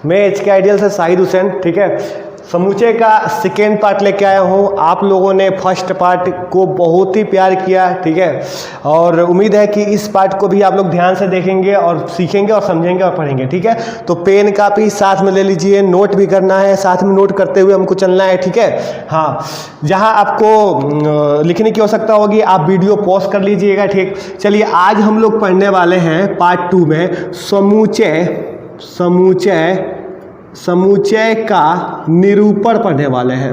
मैं HK ideal से शाहिद हुसैन, ठीक है। समूचे का सेकेंड पार्ट लेके आया हूँ। आप लोगों ने फर्स्ट पार्ट को बहुत ही प्यार किया, ठीक है, और उम्मीद है कि इस पार्ट को भी आप लोग ध्यान से देखेंगे और सीखेंगे और समझेंगे और पढ़ेंगे, ठीक है। तो पेन कापी साथ में ले लीजिए, नोट भी करना है, साथ में नोट करते हुए हमको चलना है, ठीक है। हाँ, जहाँ आपको लिखने की आवश्यकता होगी आप वीडियो पॉज कर लीजिएगा, ठीक। चलिए, आज हम लोग पढ़ने वाले हैं पार्ट 2 में समुच्चय का निरूपण पढ़ने वाले हैं।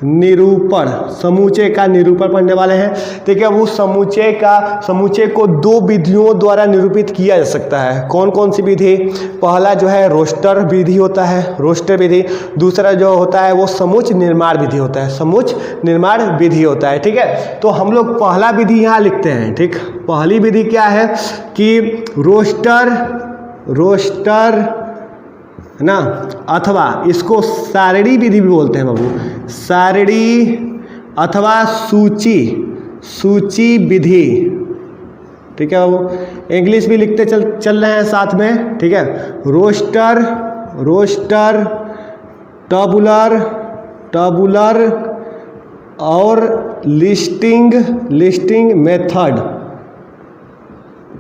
निरूपण, समूचे का निरूपण पढ़ने वाले हैं, ठीक है। वो समुच्चय को 2 विधियों द्वारा निरूपित किया जा सकता है। कौन कौन सी विधि? पहला जो है रोस्टर विधि होता है, रोस्टर विधि। दूसरा जो होता है वो समुच्चय निर्माण विधि होता है, समुच्चय निर्माण विधि होता है, ठीक है। तो हम लोग पहला विधि यहाँ लिखते हैं, ठीक। पहली विधि क्या है कि रोस्टर है ना, अथवा इसको सारणी विधि भी बोलते हैं बाबू, सारणी अथवा सूची विधि, ठीक है बाबू। इंग्लिश भी लिखते चल रहे हैं साथ में, ठीक है। रोस्टर टबुलर और लिस्टिंग मेथड,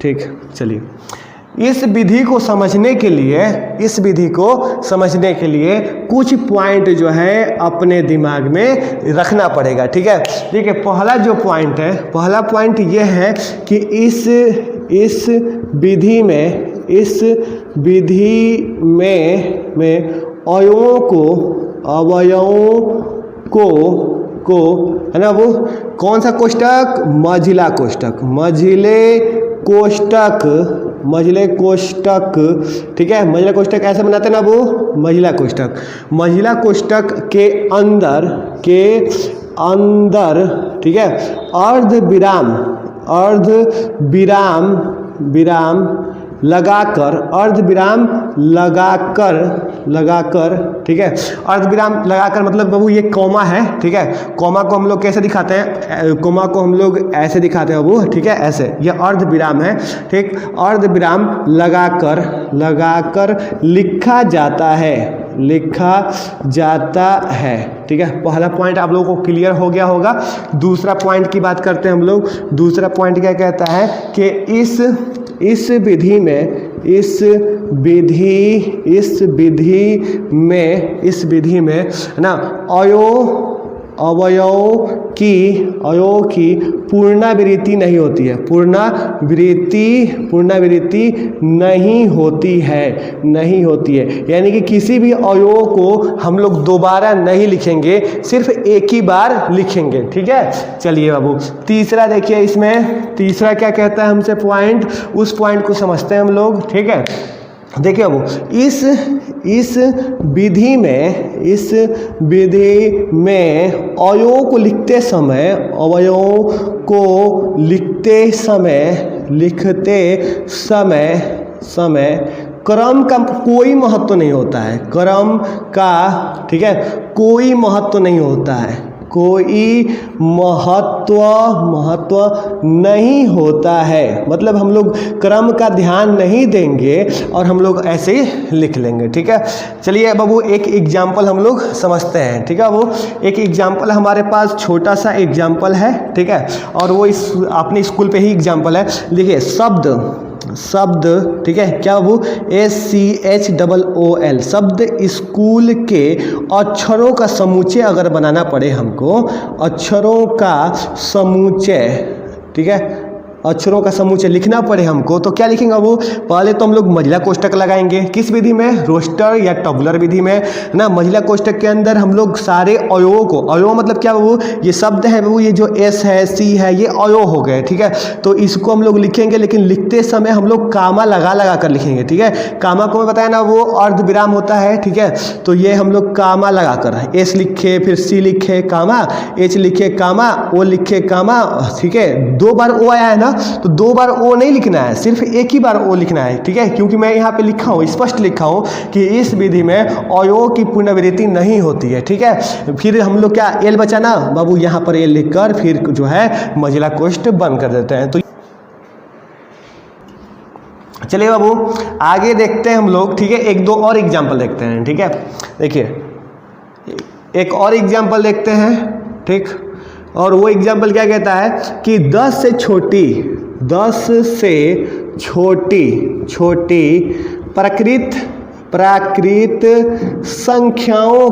ठीक। चलिए, इस विधि को समझने के लिए कुछ पॉइंट जो है अपने दिमाग में रखना पड़ेगा, ठीक है। देखिए, पहला पॉइंट ये है कि इस विधि में अवयवों को है ना, वो कौन सा कोष्ठक? मझिले कोष्ठक, ठीक है। मझिला कोष्ठक ऐसे बनाते हैं ना वो, मझिला कोष्ठक के अंदर, ठीक है, अर्ध विराम लगाकर, ठीक है। अर्ध विराम लगाकर मतलब बाबू ये कॉमा है, ठीक है। कॉमा को हम लोग कैसे दिखाते हैं? कॉमा को हम लोग ऐसे दिखाते हैं बाबू, ठीक है, ऐसे। ये अर्ध विराम है, ठीक। अर्ध विराम लगाकर लिखा जाता है, ठीक है। पहला पॉइंट आप लोगों को क्लियर हो गया होगा। दूसरा पॉइंट की बात करते हैं हम लोग। दूसरा पॉइंट क्या कहता है कि इस विधि में ना अवयव की पुनरावृत्ति नहीं होती है, पुनरावृत्ति नहीं होती है। यानी कि किसी भी अवयव को हम लोग दोबारा नहीं लिखेंगे, सिर्फ एक ही बार लिखेंगे, ठीक है। चलिए बाबू, तीसरा देखिए, इसमें तीसरा क्या कहता है हमसे पॉइंट, उस पॉइंट को समझते हैं हम लोग, ठीक है। देखिए बाबू, इस विधि में अवयवों को लिखते समय क्रम का कोई महत्व नहीं होता है, क्रम का, ठीक है, कोई महत्व नहीं होता है, कोई महत्व नहीं होता है। मतलब हम लोग क्रम का ध्यान नहीं देंगे और हम लोग ऐसे ही लिख लेंगे, ठीक है। चलिए बाबू, एक एग्जाम्पल हम लोग समझते हैं, ठीक है। वो एक एग्जाम्पल हमारे पास छोटा सा एग्जाम्पल है, ठीक है, और वो अपने स्कूल पे ही एग्जाम्पल है। देखिए, शब्द, ठीक है, क्या वो SCHOOL, शब्द स्कूल के अक्षरों का समुच्चय अगर बनाना पड़े हमको, अक्षरों का समुच्चय, ठीक है, अक्षरों का समुच्चय लिखना पड़े हमको, तो क्या लिखेंगे वो? पहले तो हम लोग मझिला कोष्ठक लगाएंगे। किस विधि में? रोस्टर या टबुलर विधि में ना। मझिला कोष्ठक के अंदर हम लोग सारे अवयवों को, अवयव मतलब क्या वो, ये शब्द है वो, ये जो S है, C है, ये अवयव हो गए, ठीक है। तो इसको हम लोग लिखेंगे, लेकिन लिखते समय हम लोग कामा लगा कर लिखेंगे, ठीक है। कामा को मैं बताया ना, वो अर्ध विराम होता है, ठीक है। तो ये हम लोग कामा लगा कर, S लिखे, फिर C लिखे कामा, H लिखे कामा, O लिखे कामा, ठीक है। 2 बार O आया है ना, तो 2 बार ओ नहीं लिखना है, सिर्फ एक ही बार ओ लिखना है, ठीक है। क्योंकि मैं यहाँ पे लिखा हूँ, स्पष्ट लिखा हूँ कि इस विधि में अवयव की पुनरावृत्ति नहीं होती है, ठीक है। फिर हम लोग क्या, एल बचा ना बाबू, यहाँ पर एल लिखकर फिर जो है मझिला कोष्ठ बंद कर देते हैं। तो चलिए बाबू आगे देखते हैं हम लोग, ठीक है। एक दो और एग्जाम्पल देखते हैं, ठीक है। देखिए एक और एग्जाम्पल देखते हैं, ठीक। और वो एग्जाम्पल क्या कहता है कि 10 से छोटी प्राकृत संख्याओं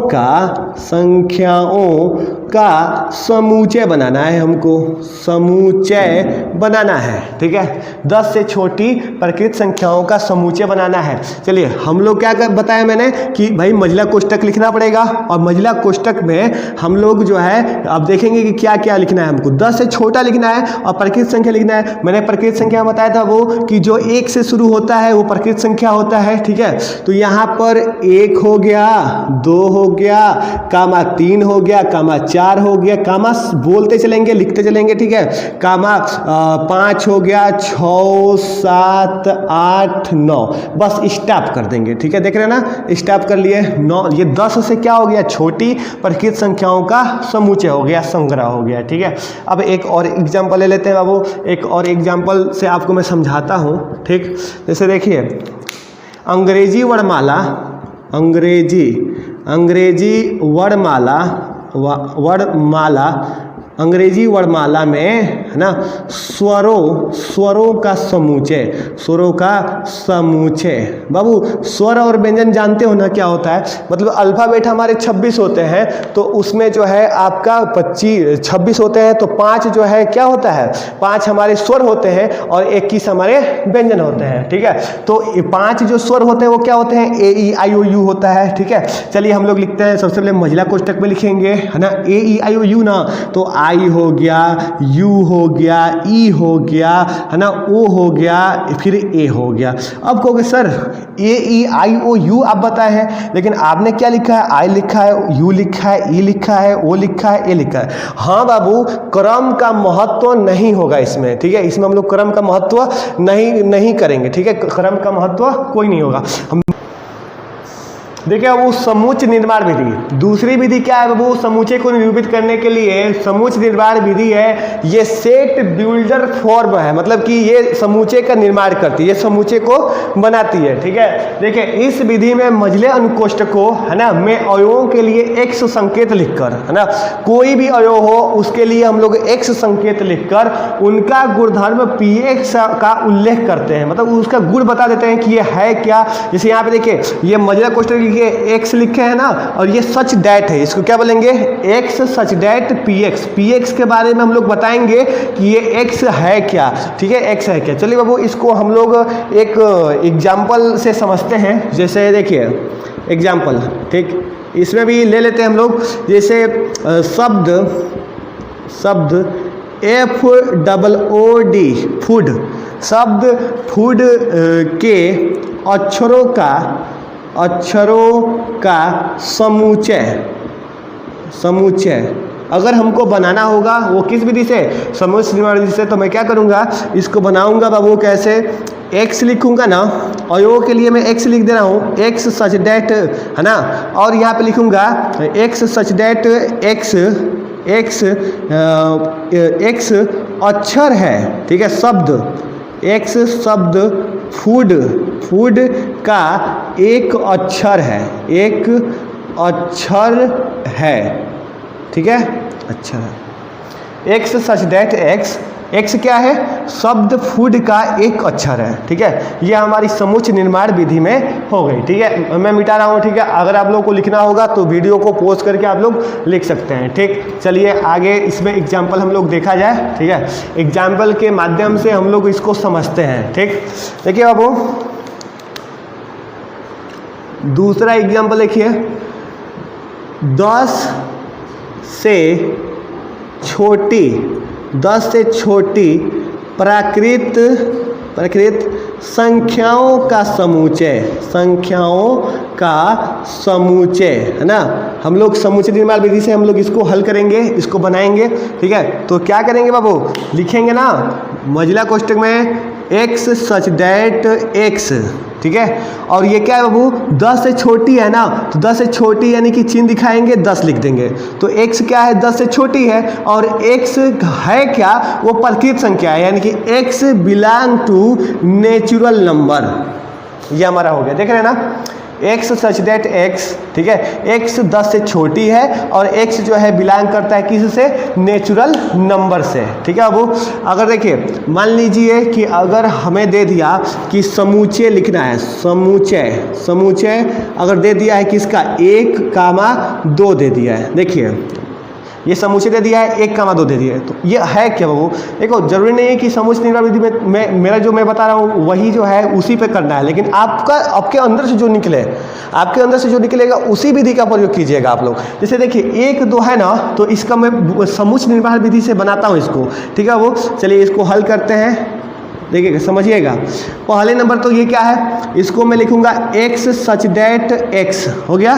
का समुच्चय बनाना है हमको, समुच्चय बनाना है, ठीक है। 10 से छोटी प्राकृत संख्याओं का समुच्चय बनाना है। चलिए हम लोग क्या बताया मैंने कि भाई मझला कोष्ठक लिखना पड़ेगा, और मझला कोष्ठक में हम लोग जो है अब देखेंगे कि क्या क्या लिखना है हमको। 10 से छोटा लिखना है और प्राकृत संख्या लिखना है। मैंने प्राकृत संख्या बताया था वो कि जो 1 से शुरू होता है वो प्राकृत संख्या होता है, ठीक है। तो यहाँ पर 1 हो गया, 2 हो गया, कामा 3 हो गया, कामा 4 हो गया, कामा बोलते चलेंगे लिखते चलेंगे, ठीक है। कामा 5 हो गया, 6 7 8 9, बस स्टॉप कर देंगे, ठीक है। देख रहे हैं ना, स्टॉप कर लिए 9। ये 10 से क्या हो गया, छोटी प्राकृत संख्याओं का समुच्चय हो गया, संग्रह हो गया, ठीक है। अब एक और एग्जाम्पल ले लेते हैं बाबू, एक और एग्जाम्पल से आपको मैं समझाता हूँ, ठीक। जैसे देखिए अंग्रेजी वर्णमाला में है ना स्वरों का समुच्चय। बाबू स्वर और व्यंजन जानते हो ना क्या होता है, मतलब अल्फाबेट हमारे 26 होते हैं, तो उसमें जो है आपका 26 होते हैं, तो 5 जो है क्या होता है, 5 हमारे स्वर होते हैं और 21 हमारे व्यंजन होते हैं, ठीक है। तो 5 जो स्वर होते हैं वो क्या होते हैं, ए ई आई ओ यू होता है, ठीक है। चलिए हम लोग लिखते हैं, सबसे पहले महिला कोष्ठक में लिखेंगे, है ना, ए ई आई ओ यू ना, तो आई हो गया, यू हो गया, ई हो गया, है ना, ओ हो गया, फिर ए हो गया। अब कहोगे sir A E I O you आप बताए हैं, लेकिन आपने क्या लिखा है, आई लिखा है, यू लिखा है, ई लिखा है, ओ लिखा है, ए लिखा है। हाँ बाबू क्रम का महत्व नहीं होगा इसमें, ठीक है। इसमें हम लोग क्रम का महत्व नहीं करेंगे, ठीक है। क्रम का महत्व कोई नहीं होगा। हम देखिए वो समुच्चय निर्माण विधि, दूसरी विधि क्या है बाबू, समुच्चय को निरूपित करने के लिए समुच्चय निर्माण विधि है, ये सेट बिल्डर फॉर्म है, मतलब कि ये समुच्चय का निर्माण करती है, ये समुच्चय को बनाती है, ठीक है। देखिए इस विधि में मझले अनुकोष्ठकों, है ना, में अवयवों के लिए एक्स संकेत लिखकर, है ना, कोई भी अवयव हो उसके लिए हम लोग एक्स संकेत लिखकर उनका गुणधर्म px का उल्लेख करते हैं, मतलब उसका गुण बता देते हैं कि ये है क्या। जैसे यहाँ पे देखिए ये मझला कोष्ठक ये x लिखे हैं ना, और ये सच डैट है, इसको क्या बोलेंगे, x सच डैट px के बारे में हम लोग बताएंगे कि ये x है क्या, ठीक है, x है क्या। चलिए बाबू इसको हम लोग एक एग्जाम्पल से समझते हैं। जैसे देखिए एग्जाम्पल, ठीक, इसमें भी ले लेते हैं हम लोग, जैसे शब्द FOOD फूड, शब्द फूड के अक्षरों का समुच्चय अगर हमको बनाना होगा, वो किस विधि से, समुच्चय निर्माण विधि से, तो मैं क्या करूँगा, इसको बनाऊँगा बाबू कैसे, x लिखूँगा ना, अवयवों के लिए मैं x लिख दे रहा हूँ, x सच डैट, है ना, और यहाँ पे लिखूँगा x सच डैट x अक्षर है, ठीक है, शब्द x शब्द फूड का एक अक्षर है, ठीक है, अच्छा है। x सच डैट x क्या है, शब्द फूड का एक अक्षर है, ठीक है। ये हमारी समुच्चय निर्माण विधि में हो गई, ठीक है। मैं मिटा रहा हूँ, ठीक है। अगर आप लोगों को लिखना होगा तो वीडियो को पॉज करके आप लोग लिख सकते हैं, ठीक। चलिए आगे इसमें एग्जाम्पल हम लोग देखा जाए, ठीक है। एग्जाम्पल के माध्यम से हम लोग इसको समझते हैं, ठीक। देखिए बाबू दूसरा एग्जाम्पल देखिए, 10 से छोटी प्राकृत संख्याओं का समुच्चय, है ना। हम लोग समुच्चय निर्माण विधि से हम लोग इसको हल करेंगे, इसको बनाएंगे, ठीक है। तो क्या करेंगे बाबू, लिखेंगे ना मझला कोष्ठक में x सच डैट x, ठीक है। और ये क्या है बाबू, 10 से छोटी है ना, तो 10 से छोटी यानी कि चिन्ह दिखाएंगे, 10 लिख देंगे। तो x क्या है, 10 से छोटी है, और x है क्या, वो प्रकृत संख्या है, यानी कि x belong to natural number. ये हमारा हो गया, देख रहे हैं ना, x सच दैट x, ठीक है, x 10 से छोटी है और x जो है बिलोंग करता है किससे, नेचुरल नंबर से, ठीक है। अब अगर देखिए मान लीजिए कि अगर हमें दे दिया कि समूचे लिखना है, समूचे अगर दे दिया है किसका, 1, 2 दे दिया है, देखिए ये समूचे दे दिया है, 1, 2 दे दिया है, तो ये है क्या बाबू, देखो जरूरी नहीं है कि समूच निर्माण विधि में मेरा जो मैं बता रहा हूँ वही जो है उसी पे करना है, लेकिन आपके अंदर से जो निकले, आपके अंदर से जो निकलेगा उसी विधि का प्रयोग कीजिएगा आप लोग। जैसे देखिए 1, 2 है ना, तो इसका मैं समूच निर्माण विधि से बनाता हूँ इसको, ठीक है। वो चलिए इसको हल करते हैं, देखिएगा समझिएगा। पहले नंबर तो ये क्या है, इसको मैं लिखूंगा x सच दैट x, हो गया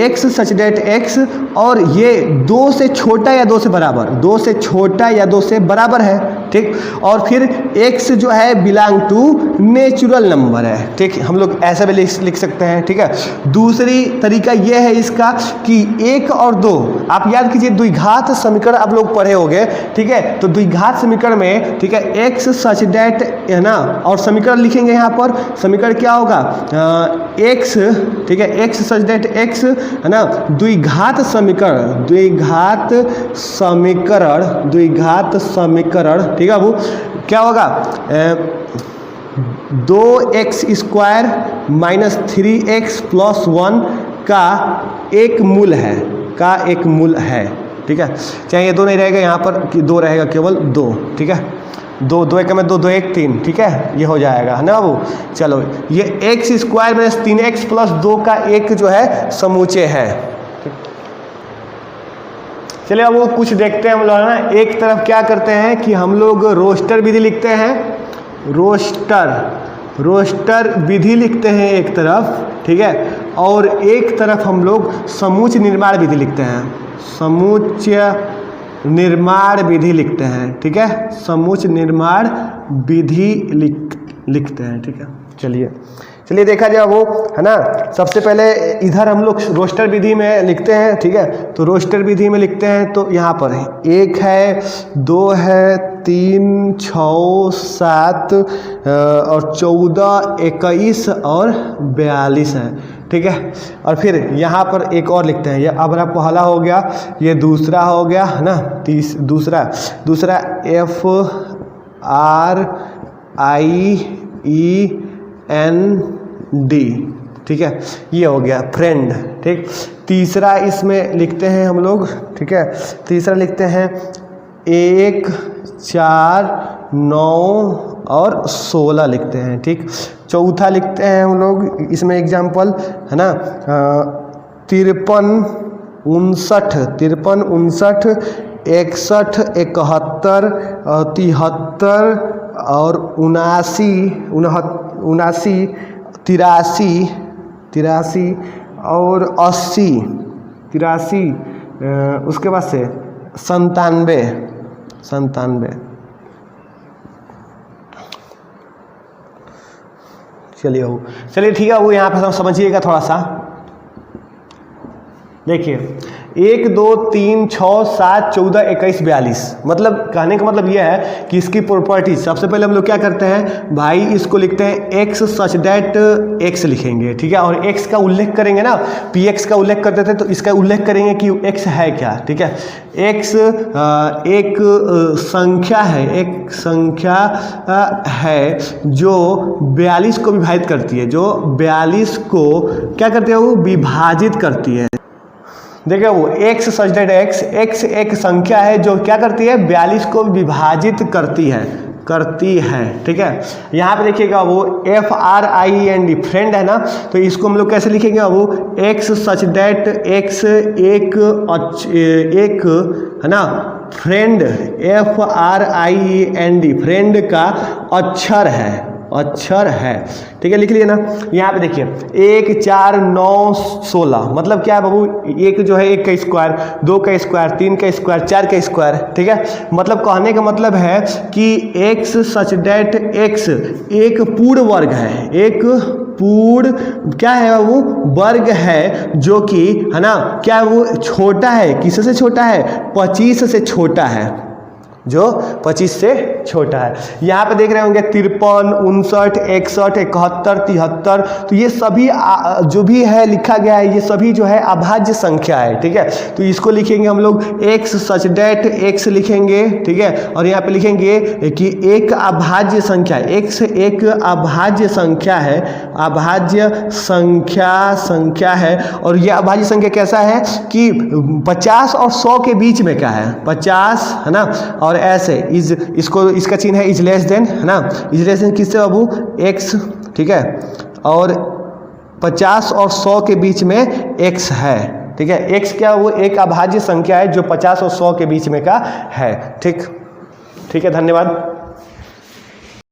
x सच दैट x, और ये 2 से छोटा या 2 से बराबर, 2 से छोटा या 2 से बराबर है, ठीक। और फिर x जो है बिलोंग टू नेचुरल नंबर है, ठीक, हम लोग ऐसा भी लिख सकते हैं, ठीक है। दूसरी तरीका ये है इसका कि 1 और 2, आप याद कीजिए द्विघात समीकरण आप लोग पढ़े होंगे, ठीक है। तो द्विघात समीकरण में, ठीक है, x सच दैट है ना, और समीकरण लिखेंगे यहाँ पर, समीकरण क्या होगा, x, ठीक है, x सच दैट x है ना, द्विघात समीकरण, ठीक है। वो क्या होगा, 2x square minus 3x plus 1 का एक मूल है, ठीक है। चाहे ये 2 नहीं रहेगा यहाँ पर, 2 रहेगा, केवल 2, ठीक है। 2 1 में 2 2 1 3, ठीक है, ये हो जाएगा, है ना वो। चलो ये x square minus 3x plus 2 का एक जो है समूचे है। चलिए अब वो कुछ देखते हैं हम लोग ना, एक तरफ क्या करते हैं कि हम लोग रोस्टर विधि लिखते हैं, रोस्टर विधि लिखते हैं एक तरफ, ठीक है, और एक तरफ हम लोग समूच निर्माण विधि लिखते हैं, समूच निर्माण विधि लिखते हैं, ठीक है, समूच निर्माण विधि लिखते हैं, ठीक है। चलिए देखा जाए वो, है ना, सबसे पहले इधर हम लोग रोस्टर विधि में लिखते हैं, ठीक है। तो रोस्टर विधि में लिखते हैं तो यहाँ पर 1 है, 2 है, 3, 6, 7 और 14, 21 और 42 है, ठीक है। और फिर यहाँ पर एक और लिखते हैं, ये अब पहला हो गया, ये दूसरा हो गया, है ना, दूसरा FRIEND, ठीक है, ये हो गया फ्रेंड, ठीक। तीसरा इसमें लिखते हैं हम लोग, ठीक है, तीसरा लिखते हैं 1, 4, 9 और 16 लिखते हैं, ठीक। चौथा लिखते हैं हम लोग इसमें एग्जाम्पल, है ना, 53, 59, 61, 71, 73 और 79, 83 और 80, उसके बाद से 97। चलिए ठीक है, वो यहाँ पर समझिएगा थोड़ा सा, देखिए 1, 2, 3, 6, 7, 14, 21, 42, मतलब कहने का मतलब यह है कि इसकी प्रॉपर्टी, सबसे पहले हम लोग क्या करते हैं भाई, इसको लिखते हैं x सच दैट x लिखेंगे, ठीक है, और x का उल्लेख करेंगे ना, px का उल्लेख करते थे तो इसका उल्लेख करेंगे कि x है क्या, ठीक है। x एक संख्या है जो 42 को विभाजित करती है, जो 42 को क्या करती है, वो विभाजित करती है। देखिए वो x सच दैट x एक संख्या है जो क्या करती है, 42 को विभाजित करती है, ठीक है। यहाँ पे देखिएगा वो FRIEND फ्रेंड है ना, तो इसको हम लोग कैसे लिखेंगे, वो x सच दैट x एक है ना, फ्रेंड FRIEND फ्रेंड का अक्षर है, अक्षर है। ठीक है, लिख लिए ना। यहाँ पे देखिए 1 4 9 16 मतलब क्या है बाबू, एक जो है 1 का स्क्वायर, 2 का स्क्वायर, 3 का स्क्वायर, 4 का स्क्वायर। ठीक है, मतलब कहने का मतलब है कि x सच डेट x एक पूर्ण वर्ग है, एक पूर्ण क्या है बाबू, वर्ग है, जो कि है ना क्या वो छोटा है, किससे छोटा है, 25 से छोटा है, जो 25 से छोटा है। यहाँ पे देख रहे होंगे 53 59 61 71 73, तो ये सभी जो भी है लिखा गया है, ये सभी जो है अभाज्य संख्या है। ठीक है, तो इसको लिखेंगे हम लोग x सच डेट x लिखेंगे। ठीक है, और यहाँ पे लिखेंगे कि एक अभाज्य संख्या, x एक अभाज्य संख्या है, अभाज्य संख्या है। और ये अभाज्य संख्या कैसा है कि 50 और 100 के बीच में क्या है, 50 है ना, और ऐसे इसको इसका चिन्ह है इज लेस देन, है ना, इज लेस देन किससे बाबू, x। ठीक है, और 50 और 100 के बीच में x है। ठीक है, x क्या, वो एक अभाज्य संख्या है जो 50 और 100 के बीच में का है। ठीक है, धन्यवाद।